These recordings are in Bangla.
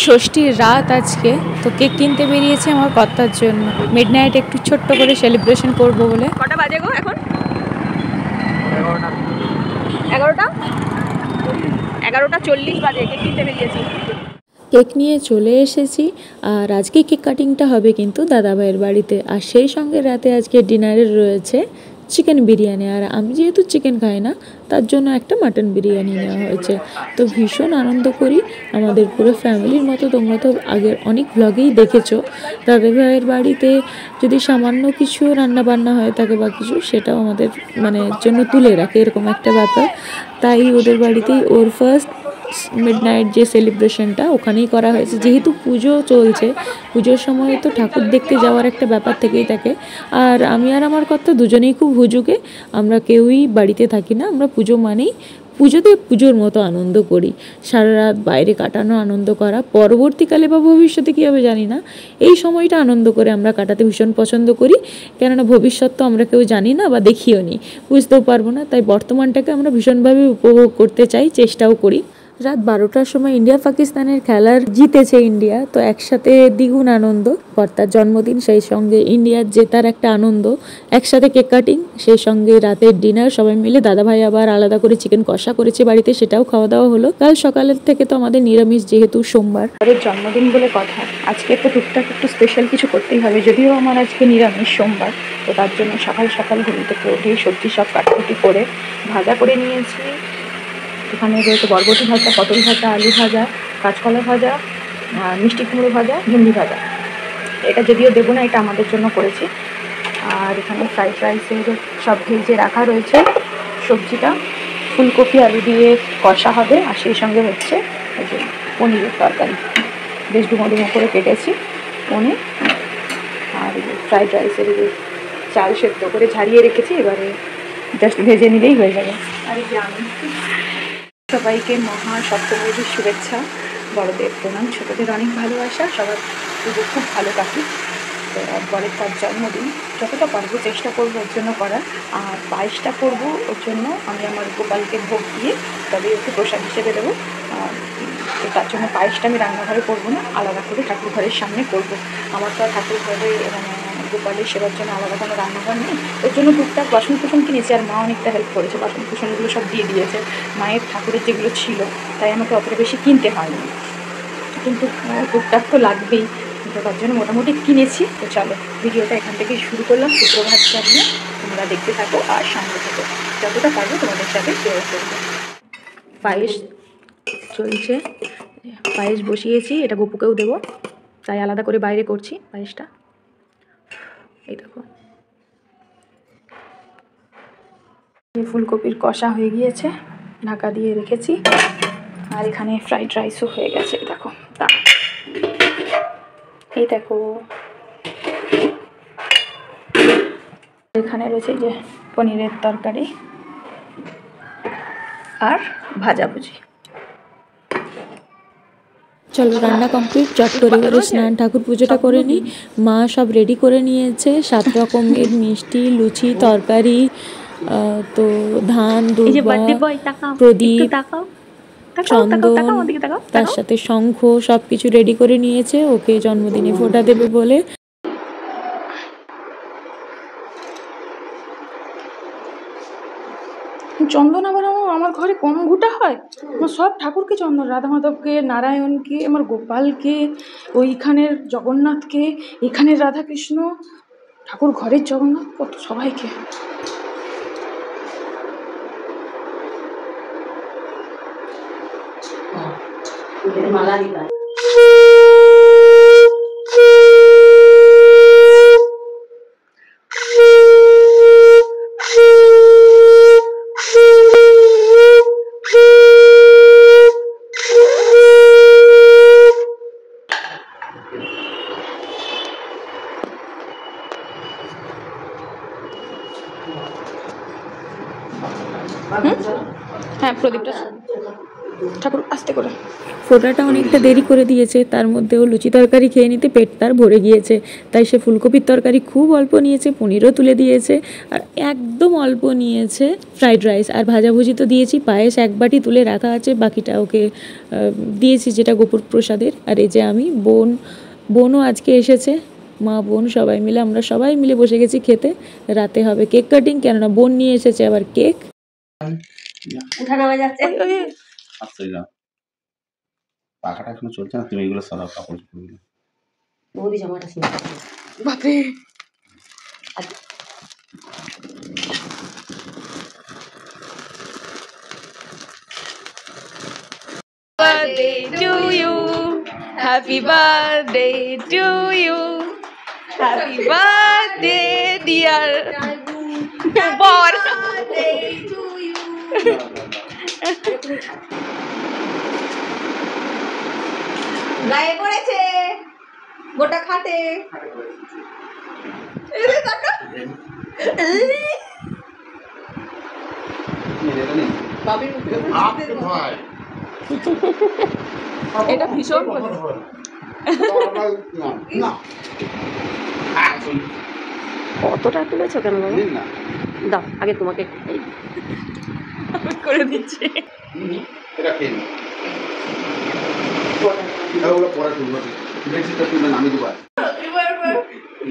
ষষ্ঠীর রাত আজকে, তো কেক কিনতে বেরিয়েছে আমার কর্তার জন্য। মিডনাইট একটু ছোট্ট করে সেলিব্রেশন করব বলে। কটা বাজে গো এখন? 11টা 11:40 বাজে। কেক কিনতে বেরিয়েছি। কেক নিয়ে চলে এসেছি। আর আজকে কেক কাটিংটা হবে কিন্তু দাদাভাইয়ের বাড়িতে। আর সেই সঙ্গে রাতে আজকে ডিনারে রয়েছে চিকেন বিরিয়ানি। আর আমি যেহেতু চিকেন খাই না, তার জন্য একটা মাটন বিরিয়ানি নেওয়া হয়েছে। তো ভীষণ আনন্দ করি আমাদের পুরো ফ্যামিলির মতো। তোমরা তো আগের অনেক ব্লগেই দেখেছো দাদাভাইয়ের বাড়িতে যদি সামান্য কিছু রান্না বান্না হয়ে থাকে বা কিছু, সেটাও আমাদের মানে জন্য তুলে রাখে, এরকম একটা ব্যাপার। তাই ওদের বাড়িতেই ওর ফার্স্ট মিডনাইট যে সেলিব্রেশনটা ওখানেই করা হয়েছে। যেহেতু পুজো চলছে, পুজোর সময় তো ঠাকুর দেখতে যাওয়ার একটা ব্যাপার থেকেই থাকে। আর আমি আর আমার কর্তা দুজনেই খুব হুজুকে, আমরা কেউই বাড়িতে থাকি না। আমরা পুজো মানেই পুজোতে পুজোর মতো আনন্দ করি, সারা রাত বাইরে কাটানো, আনন্দ করা। পরবর্তীকালে বা ভবিষ্যতে কী হবে জানি না, এই সময়টা আনন্দ করে আমরা কাটাতে ভীষণ পছন্দ করি। কেননা ভবিষ্যৎ তো আমরা কেউ জানি না বা দেখিও নি, বুঝতেও পারবো না। তাই বর্তমানটাকে আমরা ভীষণভাবে উপভোগ করতে চাই, চেষ্টাও করি। রাত 12টার সময় ইন্ডিয়া পাকিস্তানের খেলার জিতেছে ইন্ডিয়া, তো একসাথে দ্বিগুণ আনন্দ। কর্তার জন্মদিন, সেই সঙ্গে ইন্ডিয়ার জেতার একটা আনন্দ, একসাথে কেক কাটিং, সেই সঙ্গে রাতের ডিনার সবাই মিলে। দাদাভাই আবার আলাদা করে চিকেন কষা করেছে বাড়িতে, সেটাও খাওয়া দাওয়া হলো। কাল সকালের থেকে তো আমাদের নিরামিষ, যেহেতু সোমবার। ওদের জন্মদিন বলে কথা, আজকে তো টুকটাক একটু স্পেশাল কিছু করতেই হবে। যদিও আমার আজকে নিরামিষ সোমবার, তো তার জন্য সকাল সকাল ঘুম থেকে উঠে সবজি সব কাটাকুটি করে ভাজা করে নিয়েছি। এখানে রয়েছে বরবটি ভাজা, পটল ভাজা, আলু ভাজা, কাঁচকলা ভাজা, মিষ্টি কুমড়ো ভাজা, ভেন্ডি ভাজা। এটা যদিও দেবো না, এটা আমাদের জন্য করেছি। আর এখানে ফ্রাইড রাইসের সব ভেজে রাখা রয়েছে। সবজিটা ফুলকপি আলু দিয়ে কষা হবে। আর সেই সঙ্গে হচ্ছে এই যে পনিরের তরকারি, বেশ ডুমো ডুমো করে কেটেছি পনির। আর ফ্রাইড রাইসের চাল সেদ্ধ করে ঝারিয়ে রেখেছি, এবারে জাস্ট ভেজে নিলেই হয়ে যাবে। আর এই যে আমি সবাইকে মহা সপ্তমীর শুভেচ্ছা, বড়দের প্রণাম, ছোটদের অনেক ভালোবাসা। সবার পুজো খুব ভালো কাটুক। তো বরের তার জন্মদিন, যতটা পারবো চেষ্টা করবো ওর জন্য করার। আর পায়েসটা করবো ওর জন্য, আমি আমার গোপালকে ভোগ দিয়ে তবে ওকে প্রসাদ হিসেবে দেবো। তো তার জন্য পায়েসটা আমি রান্নাঘরে করবো না, আলাদা করে ঠাকুর ঘরের সামনে করবো। আমার তো আর ঠাকুর ঘরে গোপালের সেবার জন্য আলাদা কোনো রান্নাঘর নেই। ওর জন্য টুকটাক বাসন কুসন কিনেছি, আর মা অনেকটা হেল্প করেছে, বাসন কুসনগুলো সব দিয়ে দিয়েছে। মায়ের ঠাকুরের যেগুলো ছিল তাই আমাকে অতটা বেশি কিনতে হয়নি, কিন্তু টুকটাক তো লাগবেই, তো তার জন্য মোটামুটি কিনেছি। তো চলো ভিডিওটা এখান থেকেই শুরু করলাম। সুপ্রভাত জানিয়ে তোমরা দেখতে থাকো আর সামনে থেকো, যতটা পারবো তোমাদের সাথে শেয়ার করবো। পায়েস চলছে, পায়েস বসিয়েছি, এটা গপুকেও দেবো, তাই আলাদা করে বাইরে করছি পায়েসটা। এই দেখো ফুলকপির কষা হয়ে গিয়েছে, ঢাকা দিয়ে রেখেছি। আর এখানে ফ্রাইড রাইসও হয়ে গেছে, দেখো। এই দেখো এখানে রয়েছে যে পনিরের তরকারি আর ভাজাভুজি। চলো রান্না কমপ্লিট, চট করে এবারে স্নান, ঠাকুর পুজোটা করে নিই। মা সব রেডি করে নিয়েছে, 7 রকমের মিষ্টি, লুচি, তরকারি, তো ধান, দুর্বা, প্রদীপ, চন্দন, তার সাথে শঙ্খ, সব কিছু রেডি করে নিয়েছে ওকে জন্মদিনে ফোঁটা দেবে বলে। চন্দন আবার আমার ঘরে কম ঘুটা হয়। আমার সব ঠাকুরকে চন্দন, রাধা মাধবকে, নারায়ণকে, আমার গোপালকে, ওইখানের জগন্নাথকে, এখানের রাধাকৃষ্ণ, ঠাকুর ঘরের জগন্নাথ, কত সবাইকে। মালা দিতে হ্যাঁ, প্রদীপটা ঠাকুর আস্তে করে ফোটাটা অনেকটা দেরি করে দিয়েছে, তার মধ্যেও লুচি তরকারি খেয়ে নিতে পেট তার ভরে গিয়েছে, তাই সে ফুলকপির তরকারি খুব অল্প নিয়েছে, পনিরও তুলে দিয়েছে, আর একদম অল্প নিয়েছে ফ্রাইড রাইস। আর ভাজাভুজি তো দিয়েছি, পায়েস এক বাটি তুলে রাখা আছে, বাকিটা ওকে দিয়েছি যেটা গোপুর প্রসাদের। আর এই যে আমি বোনও আজকে এসেছে, মা বোন সবাই মিলে, আমরা সবাই মিলে বসে গেছি খেতে। রাতে হবে কেক কাটিং, কেননা বোন নিয়ে এসেছে আবার কেক। উঠানো হয়ে যাচ্ছে। পাখাটা এখনো চলছে না, তুমি এগুলো সরাও, কাপড় চোপড়গুলো। বৌদি জামাটা শুনে বাপরে birthday to you, happy birthday to you, happy birthday dear born birthday to you. গায়ে পড়েছে গোটা খাটে। এটা ভীষণ কতটা তুলেছো কেন দাও, আগে তোমাকে করে দিচ্ছি।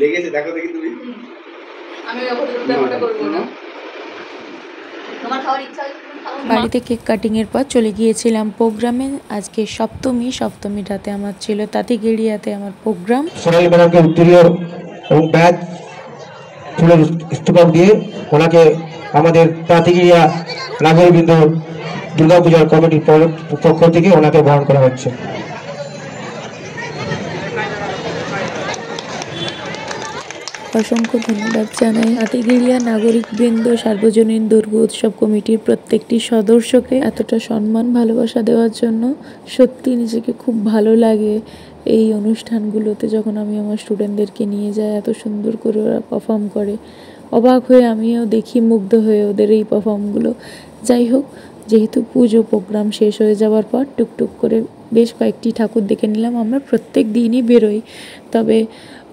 লেগেছে, দেখো দেখি তুমি। বাড়িতে কেক কাটিংয়ের পর চলে গিয়েছিলাম প্রোগ্রামে। আজকে সপ্তমী রাতে আমার ছিল তাঁতিগেড়িয়াতে আমার প্রোগ্রাম। সোনালী ম্যাডামকে উত্তরীয় এবং ব্যাগ ফুলের স্তূপক দিয়ে ওনাকে আমাদের তাঁতিগেড়িয়া নাগরিকবৃন্দ দুর্গাপূজার কমিটির পক্ষ থেকে ওনাকে বরণ করা হচ্ছে। অসংখ্য ধন্যবাদ জানাই তাঁতিগেড়িয়া নাগরিকবৃন্দ, সার্বজনীন দুর্গা উৎসব কমিটির প্রত্যেকটি সদস্যকে এতটা সম্মান ভালোবাসা দেওয়ার জন্য। সত্যি নিজেকে খুব ভালো লাগে এই অনুষ্ঠানগুলোতে যখন আমি আমার স্টুডেন্টদেরকে নিয়ে যাই, এত সুন্দর করে ওরা পারফর্ম করে। অবাক হয়ে আমিও দেখি, মুগ্ধ হয়ে ওদের এই পারফর্মগুলো। যাই হোক, যেহেতু পুজো প্রোগ্রাম শেষ হয়ে যাওয়ার পর টুকটুক করে বেশ কয়েকটি ঠাকুর দেখে নিলাম। আমরা প্রত্যেক দিনই বেরোই, তবে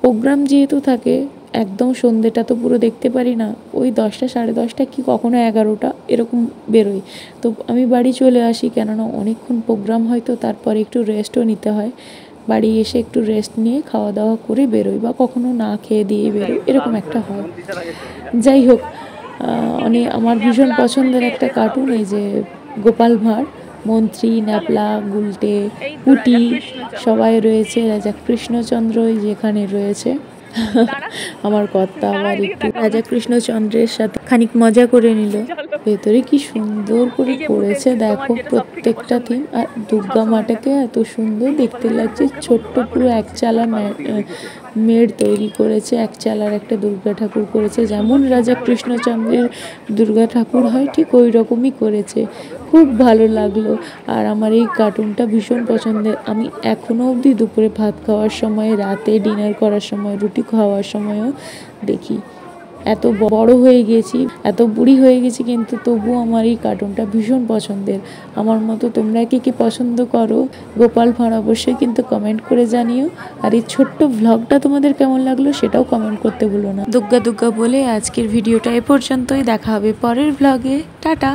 প্রোগ্রাম যেহেতু থাকে একদম সন্ধ্যেটা তো পুরো দেখতে পারি না, ওই 10টা, 10:30 কি কখনো 11টা এরকম বেরোই। তো আমি বাড়ি চলে আসি, কেননা অনেকক্ষণ প্রোগ্রাম হয়, তো তারপরে একটু রেস্টও নিতে হয়। বাড়ি এসে একটু রেস্ট নিয়ে খাওয়া দাওয়া করে বেরোই, বা কখনো না খেয়ে দিয়ে বেরোই, এরকম একটা হয়। যাই হোক, আমার ভীষণ পছন্দের একটা কার্টুন এই যে গোপাল ভাঁড়, মন্ত্রী, ন্যাপলা, গুলটে, পুটি সবাই রয়েছে। রাজা কৃষ্ণচন্দ্র যেখানে রয়েছে, আমার কর্তা আবার একটু রাজা কৃষ্ণচন্দ্রের সাথে খানিক মজা করে নিল। ভেতরে কি সুন্দর করে করেছে দেখো প্রত্যেকটা থিম। আর দুর্গা মাটাকে এত সুন্দর দেখতে লাগছে, ছোট্ট পুরো একচালা মেড় তৈরি করেছে, একচালার একটা দুর্গা ঠাকুর করেছে। যেমন রাজা কৃষ্ণচন্দ্রের দুর্গা ঠাকুর হয় ঠিক ওই রকমই করেছে, খুব ভালো লাগলো। আর আমার এই কার্টুনটা ভীষণ পছন্দের। আমি এখনও অবধি দুপুরে ভাত খাওয়ার সময়, রাতে ডিনার করার সময়, রুটি খাওয়ার সময়ও দেখি। এত বড় হয়ে গেছি, এত বুড়ি হয়ে গেছি, কিন্তু তবুও আমার এই কার্টুনটা ভীষণ পছন্দের। আমার মতো তোমরা কি পছন্দ করো গোপাল ভাঁড় অবশ্যই কিন্তু কমেন্ট করে জানিও। আর এই ছোট্ট ভ্লগটা তোমাদের কেমন লাগলো সেটাও কমেন্ট করতে ভুলো না। দুগ্গা বলে আজকের ভিডিওটা এ পর্যন্তই। দেখা হবে পরের ভ্লগে। টাটা।